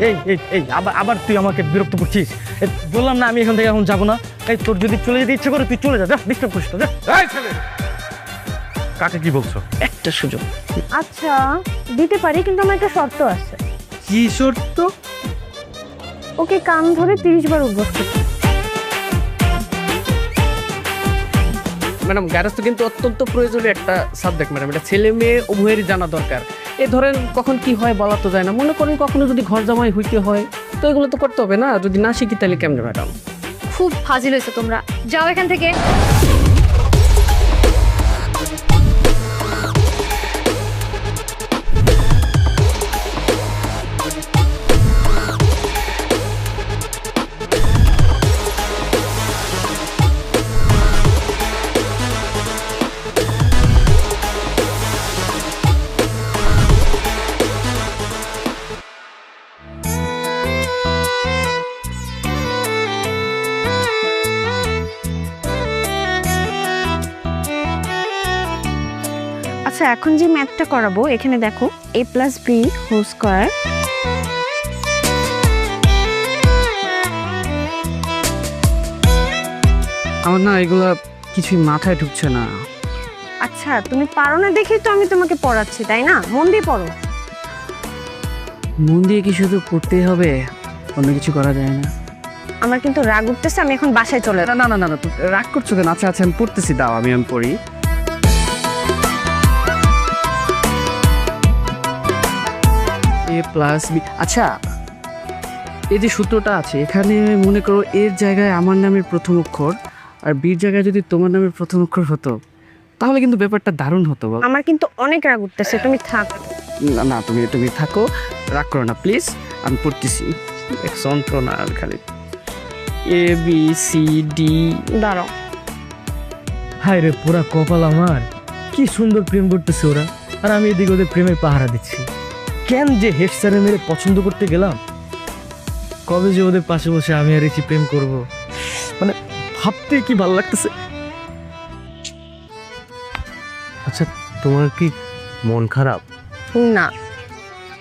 এই এই এই আবার আবার তুই আমাকে বিরক্ত করছিস। বললাম না আমি এখান থেকে এখন যাবো না। এই তোর যদি চলে যেতে ইচ্ছে করে তুই চলে যা, যা ডিস্টার্ব করিস না, যা। এই ছেলে, কাকে কি বলছো? একটা সুযোগ। আচ্ছা দিতে পারি, কিন্তু আমার একটা শর্ত আছে। কি শর্ত? ওকে কান ধরে 30 বার উদ্বোস করতে। ম্যাডাম গ্যারেজ তো কিন্তু অত্যন্ত প্রয়োজনীয় একটা সাবজেক্ট ম্যাডাম, এটা ছেলে মেয়ে উভয়েরই জানা দরকার। এ ধরেন কখন কি হয় বলা তো যায় না, মনে করেন কখনো যদি ঘর জামাই হইতে হয় তো এগুলো তো করতে হবে না, যদি না শিখি তাহলে কেমনে ম্যাডাম? খুব ফাজিল হয়েছে তোমরা, যাও এখান থেকে। আচ্ছা এখন যে ম্যাথটা করাবো, এখানে দেখো a + b হোল স্কয়ার। আমার না এগুলা কিছুই মাথায় ঢুকছে না। আচ্ছা তুমি পারো না দেখেই তো আমি তোমাকে পড়াচ্ছি, তাই না? মন দিয়ে পড়ো। মন দিয়ে কি শুধু পড়তেই হবে, অন্য কিছু করা যায় না? আমার কিন্তু রাগ উঠতেছে, আমি এখন বাসায় চলে না না না না না, তুমি রাগ করছো কেন? আচ্ছা আচ্ছা আমি পড়তেছি, দাও আমি পড়ি। a + b, আচ্ছা এই যে সূত্রটা আছে এখানে মনে করো এর জায়গায় আমার নামের প্রথম অক্ষর আর বির জায়গায় যদি তোমার নামের প্রথম অক্ষর হতো তাহলে কিন্তু ব্যাপারটা দারুণ হতো। বল আমার কিন্তু অনেক রাগ উঠতেছে, তুমি থাক। না না, তুমি তুমি থাকো, রাগ করো না প্লিজ, আমি পড়তেছি। এক যন্ত্রণা আর খালি ABCD। দাঁড়াও। হায় রে পুরা কপাল আমার, কি সুন্দর প্রেম করতেছে ওরা, আর আমি এদিকে ওদের প্রেমের পাহারা দিচ্ছি। কেন যে হেড স্যারে মেরে পছন্দ করতে গেলাম, কবে যে ওদের পাশে বসে আমি আর এসে প্রেম করব, মানে ভাবতে কি ভালো লাগতেছে। আচ্ছা তোমার কি মন খারাপ? না,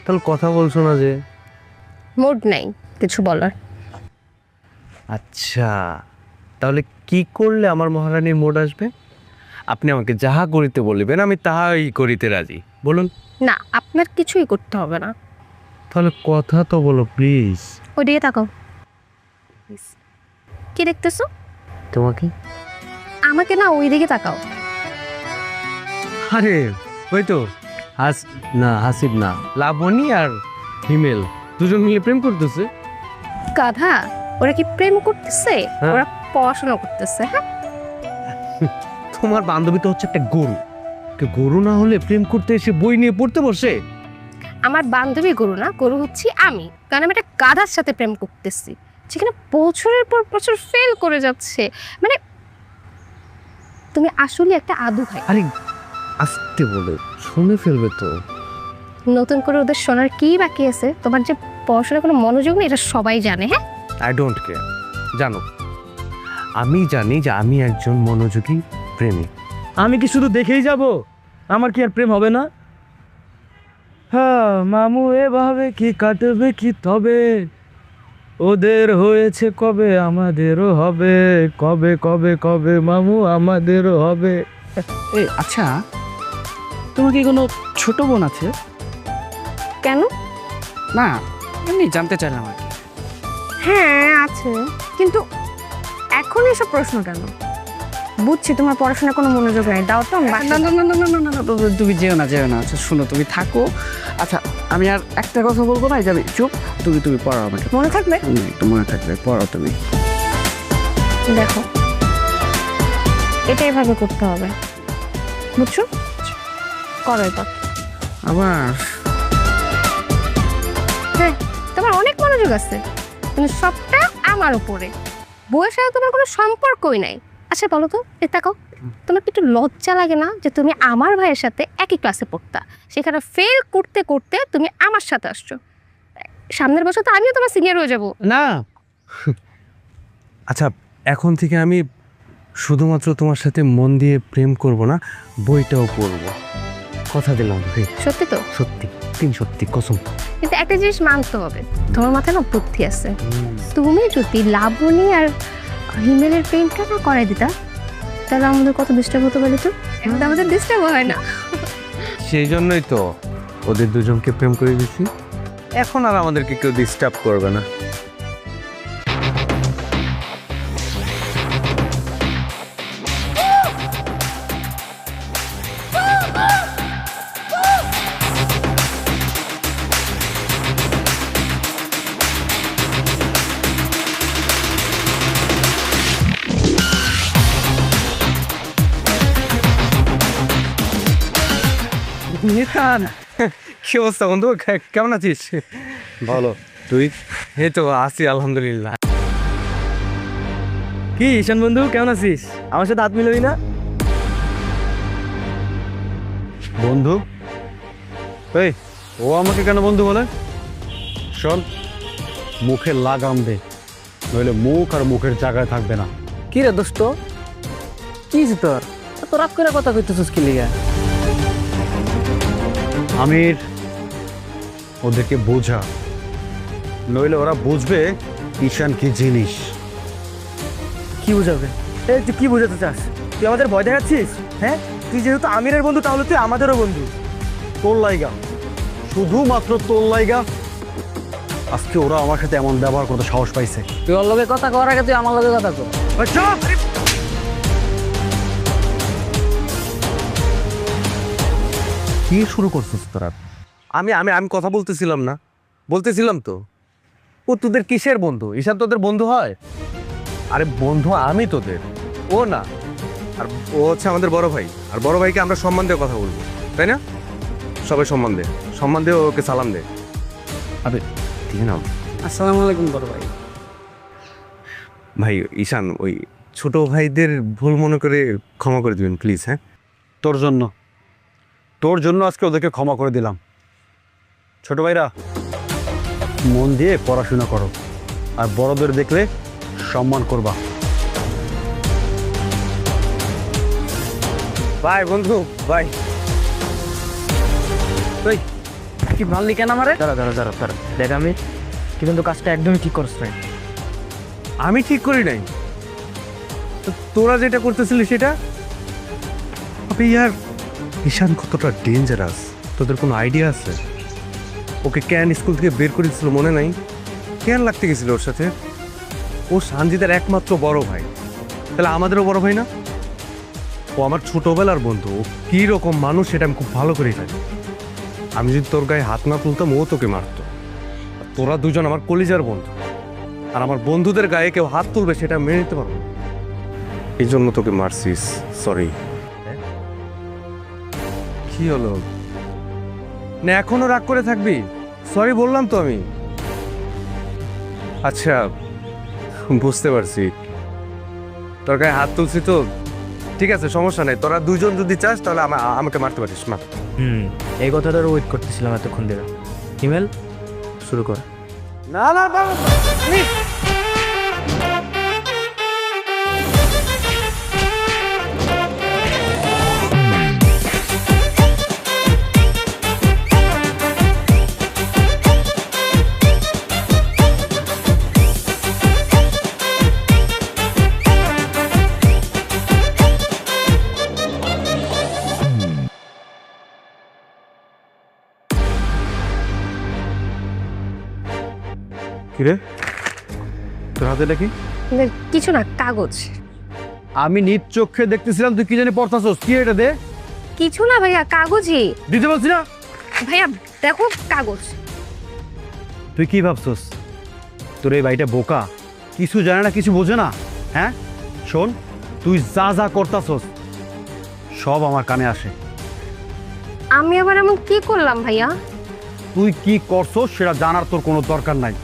তাহলে কথা বলছো না যে? মুড নাই কিছু বলার। আচ্ছা তাহলে কি করলে আমার মহারানীর মোড আসবে? আপনি আমাকে যাহা করিতে বলিবেন আমি তাহাই করিতে রাজি, বলুন। না, আপনার কিছুই করতে হবে না। তাহলে কথা তো বলো প্লিজ। ওইদিকে তাকাও। কি দেখতেছো? তোমাকে? আমাকে না, ওইদিকে তাকাও। আরে ওই তো হাসিব না, লাবণী আর হিমেল দুজন মিলে প্রেম করতেছে। গাধা, ওরা কি প্রেম করতেছে? হ্যাঁ। ওরা পড়াশোনা করতেছে। হ্যাঁ, তোমার বান্ধবী তো হচ্ছে একটা গরু, গরু না হলে প্রেম করতে এসে বই নিয়ে পড়তে বসে। আমার বান্ধবী গরু না, গরু হচ্ছি আমি, কারণ আমি একটা গাধার সাথে প্রেম করতেছি, যেখানে বছরের পর বছর ফেল করে যাচ্ছে। মানে তুমি আসলে একটা আদু ভাই। আরে আস্তে বলে, শুনে ফেলবে তো। নতুন করে ওদের শোনার কি বাকি আছে? তোমার যে পড়াশোনার কোনো মনোযোগ নেই এটা সবাই জানে। হ্যাঁ, আই ডোন্ট কেয়ার। জানো, আমি জানি যে আমি একজন মনোযোগী প্রেমিক। আমি কি শুধু দেখেই যাব? আমার কি আর প্রেম হবে না? হ্যাঁ মামু, এভাবে কি কাটবে কি তবে, ওদের হয়েছে কবে আমাদেরও হবে, কবে কবে কবে মামু আমাদেরও হবে। এই আচ্ছা তোমার কি কোনো ছোট বোন আছে? কেন? না এমনি জানতে চাইলাম আর কি। হ্যাঁ আছে, কিন্তু এখন এসব প্রশ্ন কেন? বুঝছি তোমার পড়াশোনার কোনো মনোযোগ নেই, দাও তো আমি না বাসায় না না না না না না না, তুমি যেও না যেও না। আচ্ছা শোনো, তুমি থাকো। আচ্ছা আমি আর একটা কথা বলবো না, যাবে চুপ। তুমি তুমি পড়াও আমাকে। মনে থাকবে। একটু মনে থাকবে, পড়াও তুমি। দেখো এটা এভাবে করতে হবে, বুঝছো? করো এবার। আবার হ্যাঁ, তোমার অনেক মনোযোগ আছে, কিন্তু সবটা আমার উপরে। বউয়ের সাথে তোমার কোনো সম্পর্কই নাই। আচ্ছা বলো তো, এ তাকাও, তোমার কি একটু লজ্জা লাগে না যে তুমি আমার ভাইয়ের সাথে একই ক্লাসে পড়তা, সেখানে ফেল করতে করতে তুমি আমার সাথে আসছো? সামনের বছর তো আমিও তোমার সিনিয়র হয়ে যাব। না আচ্ছা, এখন থেকে আমি শুধুমাত্র তোমার সাথে মন দিয়ে প্রেম করব না, বইটাও পড়ব। কথা দিলাম রে, সত্যি তো? সত্যি, তিন সত্যি কসম। কিন্তু একটা জিনিস মানতে হবে, তোমার মাথায় না বুদ্ধি আছে। তুমি যদি লাবণী আর হিমেলের প্রেমটা না করাই দিতা, তাহলে আমাদের কত ডিস্টার্ব হতে পারে। তো এখন তো আমাদের ডিস্টার্ব হয় না। সেই জন্যই তো ওদের দুজনকে প্রেম করে দিচ্ছি। এখন আর আমাদেরকে কেউ ডিস্টার্ব করবে না। নিতান, কি অবস্থা বন্ধু? কেমন আছিস? ভালো, তুই? এই তো আছি আলহামদুলিল্লাহ। কি ঈশান বন্ধু কেমন আছিস? আমার সাথে হাত মিলবি না? বন্ধু? এই, ও আমাকে কেন বন্ধু বলে? শোন, মুখে লাগাম দে, নইলে মুখ আর মুখের জায়গায় থাকবে না। কি রে দোস্ত, কি হয়েছে তোর? এত রাগ করে কথা কইতেছিস কি লিগা? আমির, ওদেরকে বোঝা, নইলে ওরা বুঝবে ঈশান কি জিনিস। কি বুঝাবে? এই তুই কি বোঝাতে চাস? তুই আমাদের ভয় দেখাচ্ছিস? হ্যাঁ, তুই যেহেতু আমিরের বন্ধু তাহলে তুই আমাদেরও বন্ধু। তোর লাইগা, শুধুমাত্র তোর লাইগা আজকে ওরা আমার সাথে এমন ব্যবহার করতে সাহস পাইছে। তুই ওর লগে কথা কওয়ার আগে তুই আমার লগে কথা কর। কি শুরু করছিস তোরা? আমি আমি আমি কথা বলতেছিলাম না? বলতেছিলাম তো। ও তোদের কিসের বন্ধু? ঈশান তোদের বন্ধু হয়? আরে বন্ধু আমি তোদের, ও না। আর ও হচ্ছে আমাদের বড় ভাই, আর বড় ভাইকে আমরা সম্মান দিয়ে কথা বলবো, তাই না? সবাই সম্মান দে, ওকে সালাম দে। আবে ঠিক না? আসসালামু আলাইকুম বড় ভাই। ভাই ঈশান, ওই ছোট ভাইদের ভুল মনে করে ক্ষমা করে দিবেন প্লিজ। হ্যাঁ, তোর জন্য আজকে ওদেরকে ক্ষমা করে দিলাম। ছোট ভাইরা, মন দিয়ে পড়াশোনা করো, আর বড়দের দেখলে সম্মান করবা। বাই বন্ধু, বাই। তুই কি মানলি কেন আমারে? দাঁড়া, দেখ আমি কিন্তু কাজটা একদমই ঠিক করছ না। আমি ঠিক করি নাই তো, তোরা যেটা করতেছিলি সেটা। আবে ইয়ার, ঈশান কতটা ডেঞ্জারাস তোদের কোনো আইডিয়া আছে? ওকে কেন স্কুল থেকে বের করে দিছিল মনে নাই? কেন লাগতে গেছিল ওর সাথে? ও সানজিদের একমাত্র বড় ভাই, তাহলে আমাদেরও বড় ভাই না? ও আমার ছোটবেলার বন্ধু। ও কী রকম মানুষ সেটা আমি খুব ভালো করেই জানি। আমি যদি তোর গায়ে হাত না তুলতাম ও তোকে মারতো। আর তোরা দুজন আমার কলিজার বন্ধু, আর আমার বন্ধুদের গায়ে কেউ হাত তুলবে সেটা মেনে নিতে পারবো না। এই জন্য তোকে মারছিস, সরি। কি হলো না, এখনো রাগ করে থাকবি? সরি বললাম তো আমি। আচ্ছা বুঝতে পারছি, তোর গায়ে হাত তুলছি তো, ঠিক আছে সমস্যা নেই। তোরা দুজন যদি চাস তাহলে আমাকে মারতে পারিস, মার। এই কথাটার ওয়েট করতেছিলাম এতক্ষণ ধরে। হিমেল, শুরু কর। না না বাবা, কিরে তোর হাতে দেখি? কিছু না, কাগজ। আমি নিজ চোখে দেখতেছিলাম তুই কি জানি পড়তাছস। কি এটা দে? কিছু না ভাইয়া, কাগজই। দিতে বলছি না? ভাইয়া দেখো কাগজ। তুই কি ভাবছস তোর এই ভাইটা বোকা, কিছু জানে না, কিছু বোঝে না? হ্যাঁ শোন, তুই যা যা করতাছস সব আমার কানে আসে। আমি আবার এমন কি করলাম ভাইয়া? তুই কি করছস সেটা জানার তোর কোনো দরকার নাই।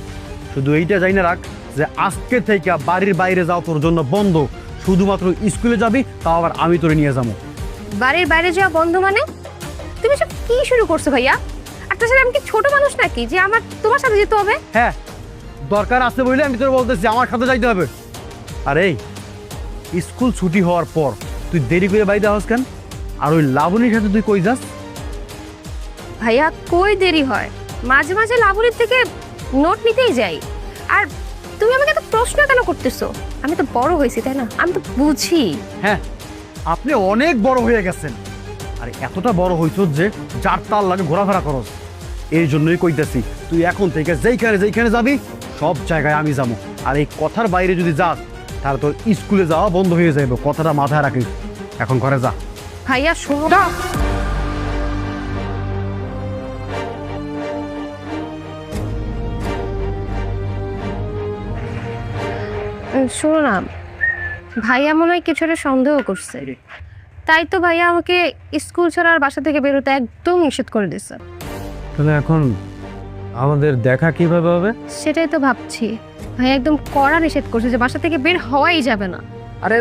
শুধু এইটা জানি না রাখ যে আজকে থেকে বাড়ির বাইরে যাও তোর জন্য বন্ধ। শুধুমাত্র স্কুলে যাবি, তাও আবার আমি তোরে নিয়ে যাবো। বাড়ির বাইরে যাওয়া বন্ধ মানে? তুমি সব কি শুরু করছো ভাইয়া? আর তাছাড়া আমি কি ছোট মানুষ নাকি যে আমার তোমার সাথে যেতে হবে? হ্যাঁ, দরকার আছে বলে আমি তোর বলতেছি আমার সাথে যাইতে হবে। আর এই স্কুল ছুটি হওয়ার পর তুই দেরি করে বাড়িতে আসস কেন? আর ওই লাবণীর সাথে তুই কই যাস? ভাইয়া কই দেরি হয়, মাঝে মাঝে লাবণীর থেকে নোট নিতেই যাই। আর তুমি আমাকে এত প্রশ্ন কেন করতেছো? আমি তো বড় হয়েছি তাই না, আমি তো বুঝি। হ্যাঁ, আপনি অনেক বড় হয়ে গেছেন। আর এতটা বড় হইছ যে যার তার লাগে ঘোরাফেরা করস। এই জন্যই কইতাছি তুই এখন থেকে যেইখানে যাবি সব জায়গায় আমি যাবো। আর এই কথার বাইরে যদি যাস তাহলে তোর স্কুলে যাওয়া বন্ধ হয়ে যাবে। কথাটা মাথায় রাখিস। এখন ঘরে যা। ভাইয়া শোনো, শোনো না, ভাইয়া মনে হয় কিছুটা সন্দেহ করছে। তাই তো ভাইয়া আমাকে স্কুল ছাড়া আর বাসা থেকে বেরোতে একদম নিষেধ করে দিচ্ছে। তাহলে এখন আমাদের দেখা কিভাবে হবে? সেটাই তো ভাবছি, ভাইয়া একদম কড়া নিষেধ করছে যে বাসা থেকে বের হওয়াই যাবে না। আরে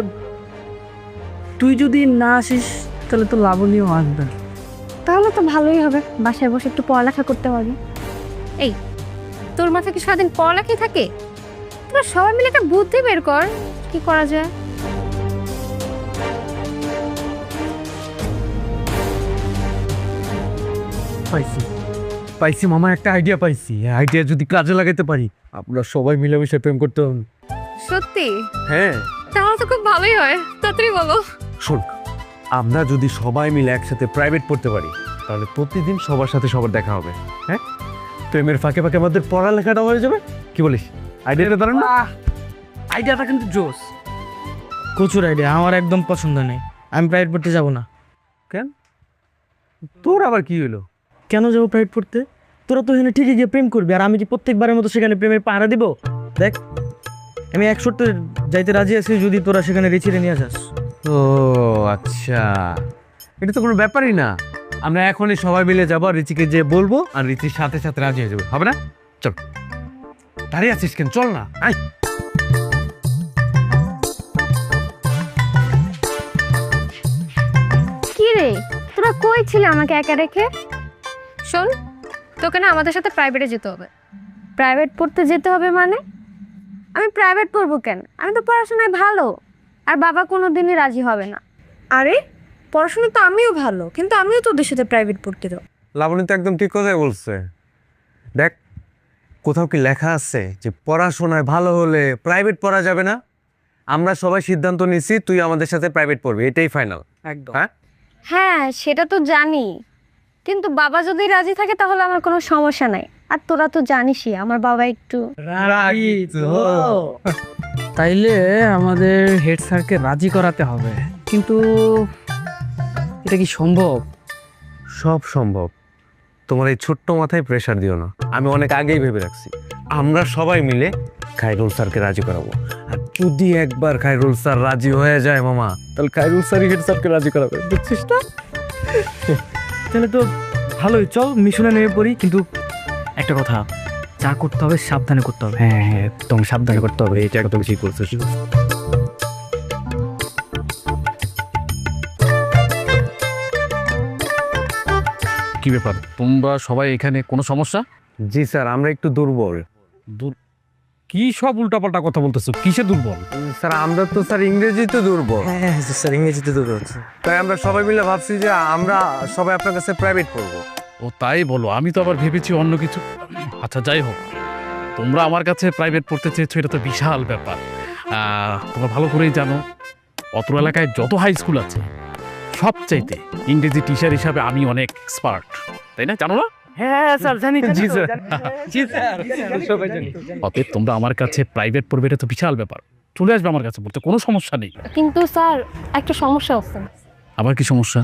তুই যদি না আসিস তাহলে তো লাবণীও আসবে। তাহলে তো ভালোই হবে, বাসায় বসে একটু পড়ালেখা করতে পারবি। এই, তোর মাথায় কি সারাদিন পড়ালেখাই থাকে? তোরা সবাই মিলে একটা বুদ্ধি বের কর, কি করা যায়। পাইছি মামা, একটা আইডিয়া পাইছি। আইডিয়া যদি কাজে লাগাইতে পারি আমরা সবাই মিলেমিশে প্রেম করতে হবে। সত্যি? হ্যাঁ, তাহলে তো খুব ভালোই হয়, তাড়াতাড়ি বলো। শোন, আমরা যদি সবাই মিলে একসাথে প্রাইভেট পড়তে পারি তাহলে প্রতিদিন সবার সাথে সবার দেখা হবে। হ্যাঁ, প্রেমের ফাঁকে ফাঁকে আমাদের পড়ালেখাটা হয়ে যাবে। কি বলিস? আইডিয়াটা দাঁড়ান না? আইডিয়াটা কিন্তু জোস। প্রচুর আইডিয়া, আমার একদম পছন্দ নেই। আমি প্রাইভেট পড়তে যাব না। কেন? তোর আবার কি হলো? কেন যাবো প্রাইভেট পড়তে? তোরা তো এখানে ঠিকই গিয়ে প্রেম করবি, আর আমি কি প্রত্যেকবারের মতো সেখানে প্রেমের পাহারা দিব? দেখ, আমি 1 শর্তে যাইতে রাজি আছি যদি তোরা সেখানে রিচিরে নিয়ে আসিস। ও আচ্ছা, এটা তো কোনো ব্যাপারই না। আমরা এখনই সবাই মিলে যাবো, আর রিচিকে যে বলবো, আর রিচির সাথে সাথে রাজি হয়ে যাবে। হবে না? চল, দাঁড়িয়ে আছিস কেন? চল না, আয়। কি রে, তোরা কই ছিলে আমাকে একা রেখে? শোন, তোকে না আমাদের সাথে প্রাইভেটে যেতে হবে। প্রাইভেট পড়তে যেতে হবে মানে? আমি প্রাইভেট পড়বো কেন? আমি তো পড়াশোনায় ভালো, আর বাবা কোনোদিনই রাজি হবে না। আরে পড়াশোনা তো আমিও ভালো, কিন্তু আমিও তো ওদের সাথে প্রাইভেট পড়তে দাও। লাবণী তো একদম ঠিক কথাই বলছে। দেখ, কোথাও কি লেখা আছে যে পড়াশোনায় ভালো হলে প্রাইভেট পড়া যাবে না? আমরা সবাই সিদ্ধান্ত নিচ্ছি তুই আমাদের সাথে প্রাইভেট পড়বি, এটাই ফাইনাল। একদম। হ্যাঁ, হ্যাঁ সেটা তো জানি, কিন্তু বাবা যদি রাজি থাকে তাহলে আমার কোনো সমস্যা নাই। আর তোরা তো জানিসই আমার বাবা একটু তাইলে আমাদের হেড স্যারকে রাজি করাতে হবে, কিন্তু এটা কি সম্ভব? সব সম্ভব। তোমার এই ছোট্ট মাথায় প্রেশার দিও না। আমি অনেক আগেই ভেবে রাখছি, আমরা সবাই মিলে খায়রুল স্যারকে রাজি করাবো। আর যদি একবার খায়রুল স্যার রাজি হয়ে যায় মামা, তাহলে খায়রুল স্যারই হেড স্যারকে রাজি করাবে, বুঝছিস না? তাহলে তো ভালোই, চল মিশনে নেমে পড়ি। কিন্তু একটা কথা, যা করতে হবে সাবধানে করতে হবে। হ্যাঁ হ্যাঁ, একদম সাবধানে করতে হবে। এটা একদম ঠিক করছিস। কি ব্যাপার, তোমরা সবাই এখানে? কোনো সমস্যা? জি স্যার, আমরা একটু দুর্বল। কি সব উল্টাপাল্টা কথা বলতেছো? কিসে দুর্বল? স্যার আমরা তো স্যার ইংরেজিতে দুর্বল। হ্যাঁ স্যার, ইংরেজিতে তো হচ্ছে। তাই আমরা সবাই মিলে ভাবছি যে আমরা সবাই আপনার কাছে প্রাইভেট পড়বো। ও তাই বলো? আমি তো আবার ভেবেছি অন্য কিছু। আচ্ছা যাই হোক, তোমরা আমার কাছে প্রাইভেট পড়তে চেয়েছো, এটা তো বিশাল ব্যাপার। তোমরা ভালো করেই জানো অত্র এলাকায় যত হাই স্কুল আছে সবচাইতে ইংরেজি টিচার হিসাবে আমি অনেক এক্সপার্ট, তাই না? জানো না? হ্যাঁ স্যার, জানি। জি স্যার। জি স্যার, সবাই জানি। অতএব তোমরা আমার কাছে প্রাইভেট পড়বে, এটা তো বিশাল ব্যাপার। চলে আসবে আমার কাছে পড়তে, কোনো সমস্যা নেই। কিন্তু স্যার একটা সমস্যা আছে। আবার কি সমস্যা?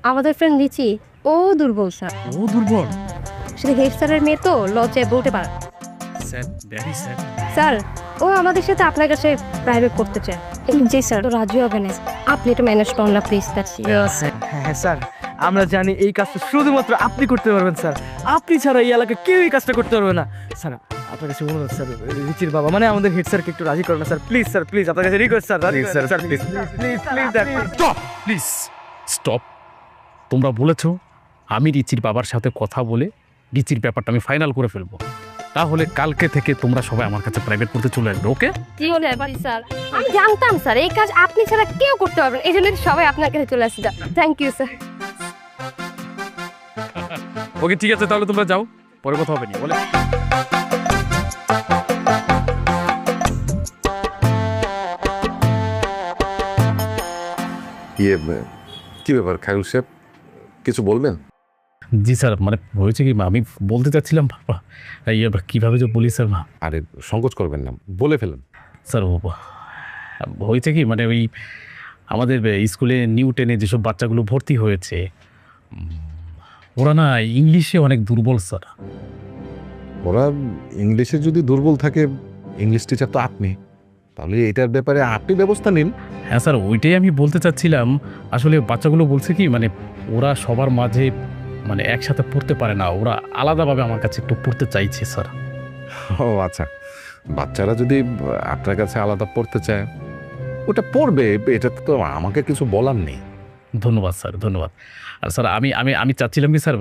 আমাদের ফ্রেন্ড রিচি, ও দুর্বল স্যার। ও দুর্বল? সেটা হেড স্যারের মেয়ে তো, লজ্জায় বলতে পারে। Sir, very sir. স্যার ও আমাদের সাথে আপনার কাছে প্রাইভেট করতে চায়। জি স্যার, তো রাজি হবে না। আপনি এটা ম্যানেজ করুন না প্লিজ। হ্যাঁ স্যার, আমরা জানি এই কাজটা শুধুমাত্র আপনি করতে পারবেন স্যার। আপনি ছাড়া এই এলাকায় কেউ এই কাজটা করতে পারবে না স্যার। আপনার কাছে অনুরোধ স্যার, রিচির বাবা মানে আমাদের হেড স্যারকে একটু রাজি করুন না স্যার, প্লিজ স্যার, প্লিজ। আপনার কাছে request sir, sir please please stop, please stop. তোমরা বলেছো আমি রিচির বাবার সাথে কথা বলে রিচির ব্যাপারটা আমি ফাইনাল করে ফেলবো। তাহলে কালকে থেকে তোমরা সবাই আমার কাছে প্রাইভেট পড়তে চলে আসবে, ওকে? কি বলে এবারই স্যার? আমি জানতাম স্যার এই কাজ আপনি ছাড়া কেউ করতে পারবেন, এই জন্য সবাই আপনার কাছে চলে আসছে। Thank you sir. ওকে ঠিক আছে, তাহলে তোমরা যাও, পরে কথা হবে নি বলে। কি ব্যাপার খায়রুল সাহেব, কিছু বলবেন? জি স্যার, মানে হয়েছে কি আমি বলতে চাচ্ছিলাম কীভাবে যে বলি স্যার। আরে সংকোচ করবেন না, বলে ফেলেন। স্যার হয়েছে কি, মানে ওই আমাদের স্কুলে নিউ 10-এ যেসব বাচ্চাগুলো ভর্তি হয়েছে, ওরা না ইংলিশে অনেক দুর্বল স্যার। ওরা ইংলিশে যদি দুর্বল থাকে, ইংলিশ টিচার তো আপনি, তাহলে এটার ব্যাপারে আপনি ব্যবস্থা নিন। হ্যাঁ স্যার, ওইটাই আমি বলতে চাচ্ছিলাম। আসলে বাচ্চাগুলো বলছে কি, মানে ওরা সবার মাঝে মানে একসাথে পড়তে পারে না, ওরা আলাদাভাবে আমার কাছে একটু পড়তে চাইছে স্যার। ও আচ্ছা, বাচ্চারা যদি আপনার কাছে আলাদা পড়তে চায়, ওটা পড়বে, এটা তো আমাকে কিছু বলার নেই। ধন্যবাদ স্যার, ধন্যবাদ। আর স্যার আমি আমি আমি চাচ্ছিলাম কি স্যার,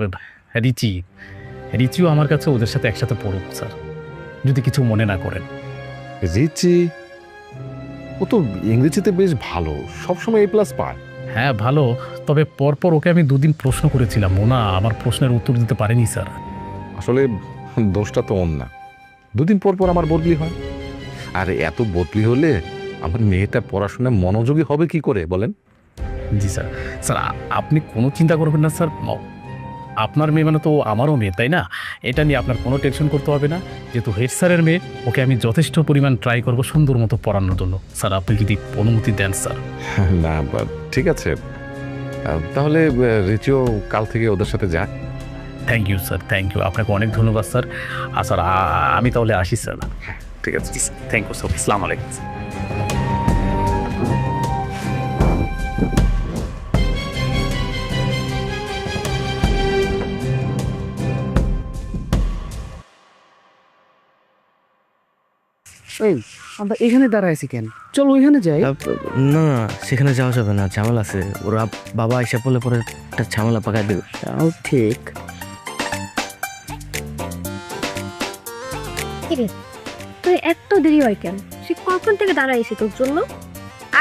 রিচিও আমার কাছে ওদের সাথে একসাথে পড়ুক স্যার, যদি কিছু মনে না করেন। রিচি, ও তো ইংরেজিতে বেশ ভালো, সবসময় A+ পায়। হ্যাঁ ভালো, তবে পরপর ওকে আমি 2 দিন প্রশ্ন করেছিলাম, ও না আমার প্রশ্নের উত্তর দিতে পারেনি স্যার। আসলে দোষটা তো ওর না, 2 দিন পর পর আমার বদলি হয়। আর এত বদলি হলে আমার মেয়েটা পড়াশোনায় মনোযোগী হবে কি করে বলেন? জি স্যার। স্যার আপনি কোনো চিন্তা করবেন না স্যার, আপনার মেয়ে মানে তো আমারও মেয়ে, তাই না? এটা নিয়ে আপনার কোনো টেনশন করতে হবে না, যেহেতু হেড স্যারের মেয়ে, ওকে আমি যথেষ্ট পরিমাণ ট্রাই করবো সুন্দর মতো পড়ানোর জন্য। স্যার আপনি যদি অনুমতি দেন স্যার। না ঠিক আছে, তাহলে রিচিও কাল থেকে ওদের সাথে যাক। Thank you sir, thank you, আপনাকে অনেক ধন্যবাদ স্যার। আর স্যার আমি তাহলে আসি স্যার। ঠিক আছে, থ্যাংক ইউ স্যার, আসসালামু আলাইকুম। এই আমরা এখানে দাঁড়াইছি কেন? চল ওইখানে যাই। না, সেখানে যাওয়া যাবে না, ঝামেলা আছে। ওরা বাবা এসে পড়লে পরে একটা ঝামেলা পাকায় দেবে। তাও ঠিক। তুই এত দেরি হয় কেন? সে কখন থেকে দাঁড়াইছি তোর জন্য?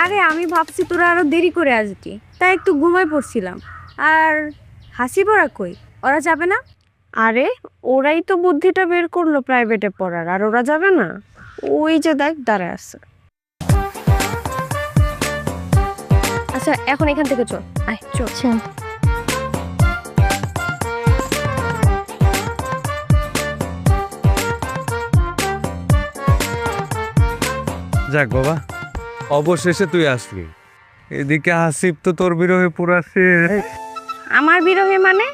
আরে আমি ভাবছি তোরা আরো দেরি করে আসবি, তাই একটু ঘুমাই পড়ছিলাম। আর হাসি পড়া কই, ওরা যাবে না? আরে ওরাই তো বুদ্ধিটা বের করলো প্রাইভেটে পড়ার, আর ওরা যাবে না? ওই যে দেখ দাঁড়ায় আছে। আচ্ছা এখন এখান থেকে চল, আয় চল। যাক বাবা, অবশেষে তুই আসলি। এদিকে আসিফ তো তোর বিরহে পুরাছে। আমার বিরহে মানে?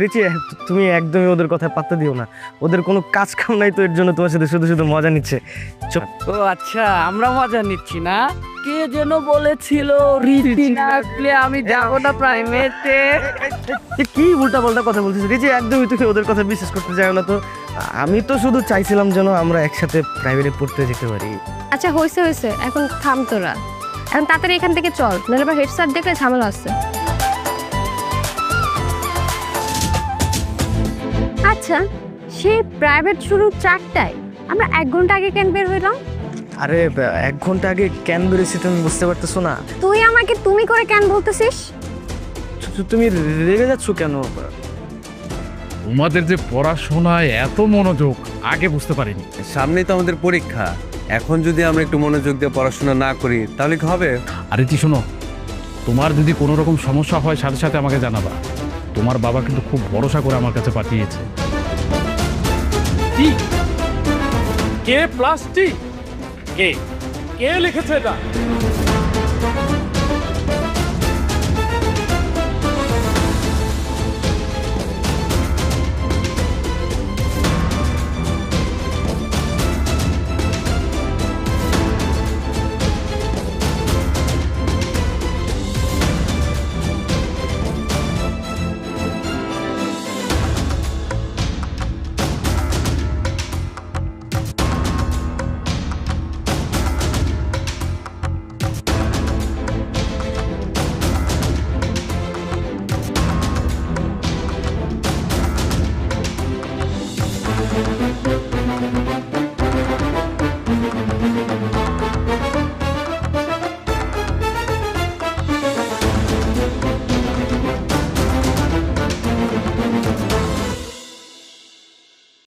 রিচি, তুমি একদমই ওদের কথায় পাত্তা দিও না, ওদের কোনো কাজ কাম নাই তো, এর জন্য তোমার সাথে শুধু শুধু মজা নিচ্ছে। ও আচ্ছা, আমরা মজা নিচ্ছি না? কে যেন বলেছিল রীতি না আসলে আমি যাবো না প্রাইভেটে। কি উল্টা পাল্টা কথা বলছিস রিচি, একদমই তুমি ওদের কথা বিশ্বাস করতে চাও না তো। আমি তো শুধু চাইছিলাম যেন আমরা একসাথে প্রাইভেটে পড়তে যেতে পারি। আচ্ছা হয়েছে, এখন থাম তোরা, এখন তাড়াতাড়ি এখান থেকে চল, নাহলে আবার হেড স্যার দেখলে ঝামেলা আছে। আচ্ছা সে প্রাইভেট শুরু 4টায়, আমরা 1 ঘন্টা আগে কেন বের হইলাম? আরে 1 ঘন্টা আগে কেন বেরিয়েছি তুমি বুঝতে পারতেছো না? তুই আমাকে তুমি করে কেন বলতেছিস? তুমি রেগে যাচ্ছ কেন? তোমাদের যে পড়াশোনায় এত মনোযোগ আগে বুঝতে পারিনি। সামনেই তো আমাদের পরীক্ষা, এখন যদি আমরা একটু মনোযোগ দিয়ে পড়াশোনা না করি তাহলে কি হবে? আরে কি শোনো, তোমার যদি কোনো রকম সমস্যা হয় সাথে সাথে আমাকে জানাবা। তোমার বাবা কিন্তু খুব ভরসা করে আমার কাছে পাঠিয়েছে। কে প্লাস টি, কে লিখেছে এটা?